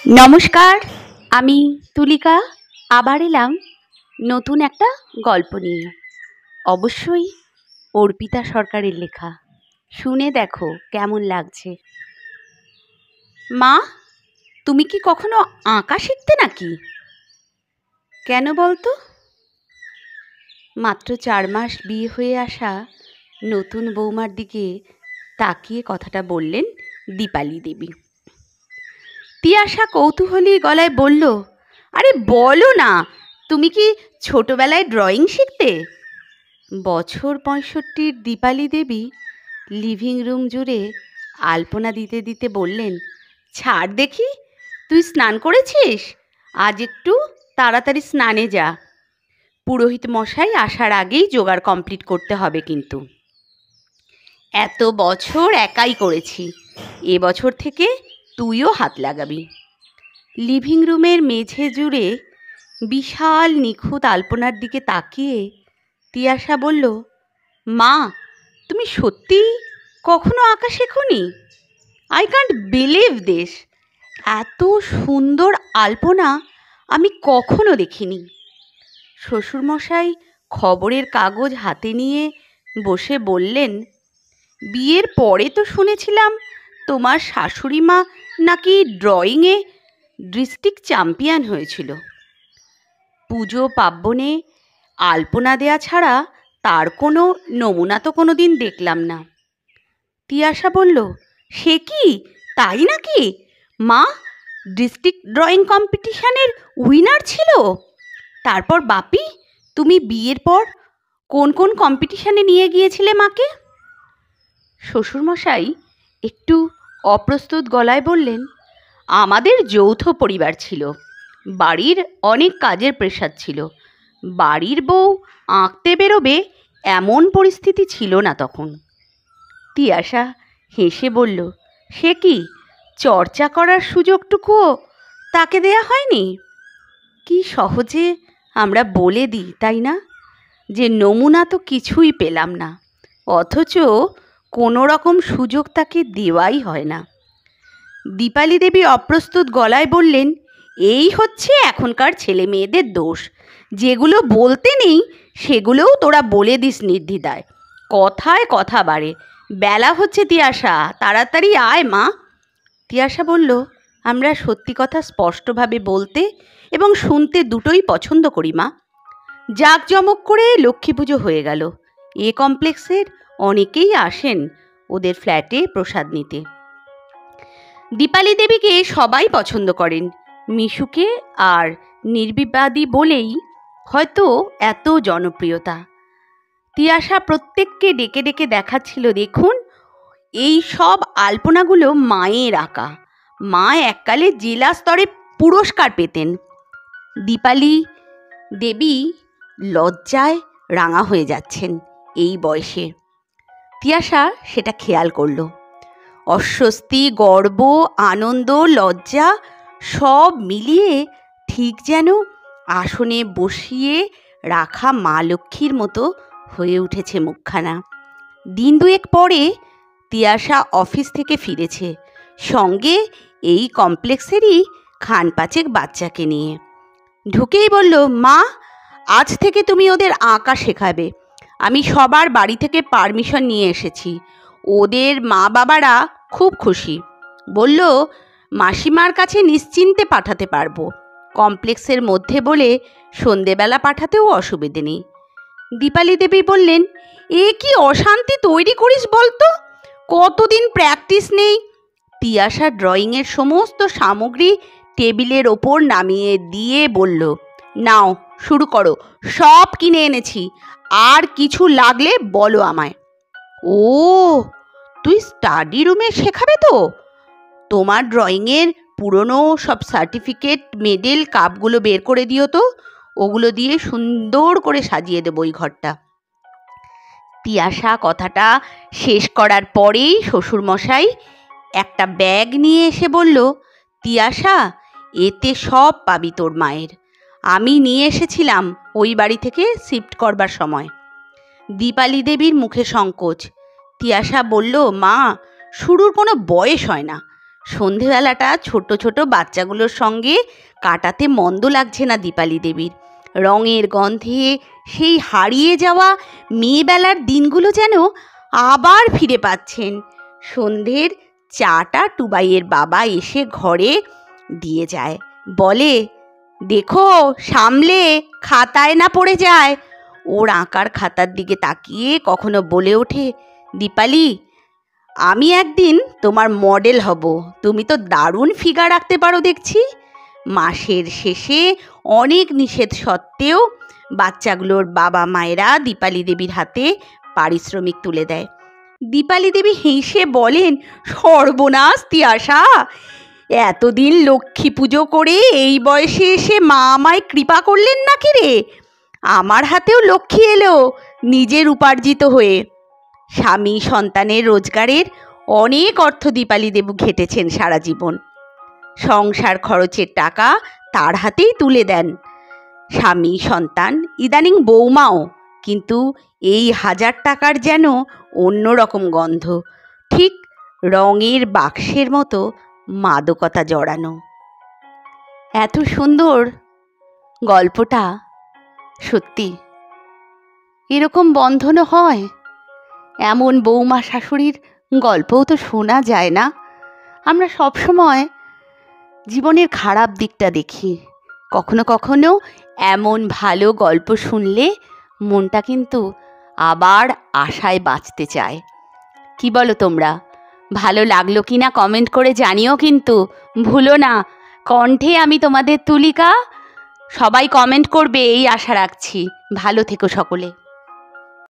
নমস্কার, আমি তুলিকা আবার এলাম নতুন একটা গল্প নিয়ে। অবশ্যই অর্পিতা সরকারের লেখা। শুনে দেখো কেমন লাগছে। মা, তুমি কি কখনো আঁকা শিখতে নাকি? কেন বলতো? মাত্র 4 মাস বিয়ে হয়ে আসা নতুন বৌমার দিকে তাকিয়ে কথাটা বললেন দীপালি দেবী। তিয়াশা কৌতূহলী গলায় বলল, আরে বলো না, তুমি কি ছোটবেলায় ড্রয়িং শিখতে? বছর 65 দীপালি দেবী লিভিং রুম জুড়ে আলপনা দিতে দিতে বললেন, ছাড় দেখি, তুই স্নান করেছিস? আজ একটু তাড়াতাড়ি স্নানে যা। পুরোহিত মশাই আসার আগেই জোগাড় কমপ্লিট করতে হবে কিন্তু। এত বছর একাই করেছি, এবছর থেকে তুইও হাত লাগাবি। লিভিং রুমের মেঝে জুড়ে বিশাল নিখুঁত আলপনার দিকে তাকিয়ে তিয়াশা বলল, মা, তুমি সত্যি কখনো আঁকা শেখোনি? I can't believe this. এত সুন্দর আলপনা আমি কখনো দেখিনি। শ্বশুরমশাই খবরের কাগজ হাতে নিয়ে বসে বললেন, বিয়ের পরে তো শুনেছিলাম তোমার শাশুড়ি মা নাকি ড্রয়িংয়ে ডিস্ট্রিক্ট চ্যাম্পিয়ন হয়েছিল। পুজো পার্বণে আলপনা দেয়া ছাড়া তার কোনো নমুনা তো কোনো দিন দেখলাম না। তিয়াশা বলল, সে কি, তাই নাকি? মা ডিস্ট্রিক্ট ড্রয়িং কম্পিটিশনের উইনার ছিল? তারপর বাপি, তুমি বিয়ের পর কোন কোন কম্পিটিশনে নিয়ে গিয়েছিলে মাকে? শ্বশুরমশাই একটু অপ্রস্তুত গলায় বললেন, আমাদের যৌথ পরিবার ছিল, বাড়ির অনেক কাজের প্রেশার ছিল, বাড়ির বউ আঁকতে বেরোবে এমন পরিস্থিতি ছিল না তখন। তিয়াশা হেসে বলল, সে কি, চর্চা করার সুযোগটুকুও তাকে দেয়া হয়নি? কি সহজে আমরা বলে দিই, তাই না, যে নমুনা তো কিছুই পেলাম না, অথচ কোনো রকম সুযোগ তাকে দেওয়াই হয় না। দীপালি দেবী অপ্রস্তুত গলায় বললেন, এই হচ্ছে এখনকার ছেলে মেয়েদের দোষ, যেগুলো বলতে নেই সেগুলোও তোরা বলে দিস নির্দ্বিধায়, কথায় কথা বাড়ে। বেলা হচ্ছে তিয়াশা, তাড়াতাড়ি আয় মা। তিয়াশা বলল, আমরা সত্যি কথা স্পষ্টভাবে বলতে এবং শুনতে দুটোই পছন্দ করি মা। জাঁকজমক করে লক্ষ্মী পুজো হয়ে গেল। এ কমপ্লেক্সের অনেকেই আসেন ওদের ফ্ল্যাটে প্রসাদ নিতে। দীপালি দেবীকে সবাই পছন্দ করেন, মিশুকে আর নির্বিবাদী বলেই হয়তো এত জনপ্রিয়তা। তিয়াশা প্রত্যেককে ডেকে ডেকে দেখাচ্ছিল, দেখুন এই সব আলপনাগুলো মায়ের আঁকা, মা এককালে জেলা স্তরে পুরস্কার পেতেন। দীপালি দেবী লজ্জায় রাঙা হয়ে যাচ্ছেন এই বয়সে। তিয়াশা সেটা খেয়াল করল। অস্বস্তি, গর্ব, আনন্দ, লজ্জা সব মিলিয়ে ঠিক যেন আসনে বসিয়ে রাখা মা লক্ষ্মীর মতো হয়ে উঠেছে মুখখানা। দিন দুয়েক পরে তিয়াশা অফিস থেকে ফিরেছে, সঙ্গে এই কমপ্লেক্সেরই খান পাঁচেক বাচ্চাকে নিয়ে। ঢুকেই বলল, মা, আজ থেকে তুমি ওদের আঁকা শেখাবে। আমি সবার বাড়ি থেকে পারমিশন নিয়ে এসেছি। ওদের মা বাবারা খুব খুশি, বলল মাসিমার কাছে নিশ্চিন্তে পাঠাতে পারবো, কমপ্লেক্সের মধ্যে বলে সন্ধেবেলা পাঠাতেও অসুবিধে নেই। দীপালি দেবী বললেন, এ কি অশান্তি তৈরি করিস বলতো, কতদিন প্র্যাকটিস নেই। তিয়াশা ড্রয়িংয়ের সমস্ত সামগ্রী টেবিলের ওপর নামিয়ে দিয়ে বলল, নাও শুরু করো, সব কিনে এনেছি, আর কিছু লাগলে বলো আমায়। ও, তুই স্টাডি রুমে শেখাবে তো? তোমার ড্রয়িংয়ের পুরনো সব সার্টিফিকেট, মেডেল, কাপগুলো বের করে দিও তো, ওগুলো দিয়ে সুন্দর করে সাজিয়ে দেবো ওই ঘরটা। তিয়াশা কথাটা শেষ করার পরেই শ্বশুরমশাই একটা ব্যাগ নিয়ে এসে বলল, তিয়াশা, এতে সব পাবি তোর মায়ের, আমি নিয়ে এসেছিলাম ওই বাড়ি থেকে শিফট করবার সময়। দীপালি দেবীর মুখে সংকোচ। তিয়াশা বলল, মা, শুরুর কোনো বয়স হয় না, সন্ধেবেলাটা ছোট ছোট বাচ্চাগুলোর সঙ্গে কাটাতে মন্দ লাগছে না দীপালি দেবীর। রঙের গন্ধে সেই হারিয়ে যাওয়া মেয়েবেলার দিনগুলো যেন আবার ফিরে পাচ্ছেন। সন্ধ্যের চাটা টুবাইয়ের বাবা এসে ঘরে দিয়ে যায়, বলে, দেখো সামলে, খাতায় না পড়ে যায়। ওর আঁকার খাতার দিকে তাকিয়ে কখনো বলে ওঠে, দীপালি, আমি একদিন তোমার মডেল হব, তুমি তো দারুণ ফিগার রাখতে পারো দেখছি। মাসের শেষে অনেক নিষেধ সত্ত্বেও বাচ্চাগুলোর বাবা মায়েরা দীপালি দেবীর হাতে পারিশ্রমিক তুলে দেয়। দীপালি দেবী হেসে বলেন, সর্বনাশ তিয়াশা, এতদিন লক্ষ্মী পুজো করে এই বয়সে এসে মা আমায় কৃপা করলেন নাকি রে? আমার হাতেও লক্ষ্মী এলো নিজের উপার্জিত হয়ে। স্বামী সন্তানের রোজগারের অনেক অর্থ দীপালি দেবী ঘেটেছেন সারা জীবন। সংসার খরচের টাকা তার হাতেই তুলে দেন স্বামী সন্তান, ইদানিং বৌমাও। কিন্তু এই 1000 টাকার যেন অন্যরকম গন্ধ, ঠিক রঙের বাক্সের মতো মাদকতা জড়ানো। এত সুন্দর গল্পটা, সত্যি এরকম বন্ধনও হয়? এমন বৌমা শাশুড়ির গল্পও তো শোনা যায় না। আমরা সবসময় জীবনের খারাপ দিকটা দেখি, কখনো কখনো এমন ভালো গল্প শুনলে মনটা কিন্তু আবার আশায় বাঁচতে চায়। কি বলো তোমরা? ভালো লাগলো কি না কমেন্ট করে জানিও, কিন্তু ভুলো না। কণ্ঠে আমি তোমাদের তুলিকা। সবাই কমেন্ট করবে এই আশা রাখছি। ভালো থেকো সকলে।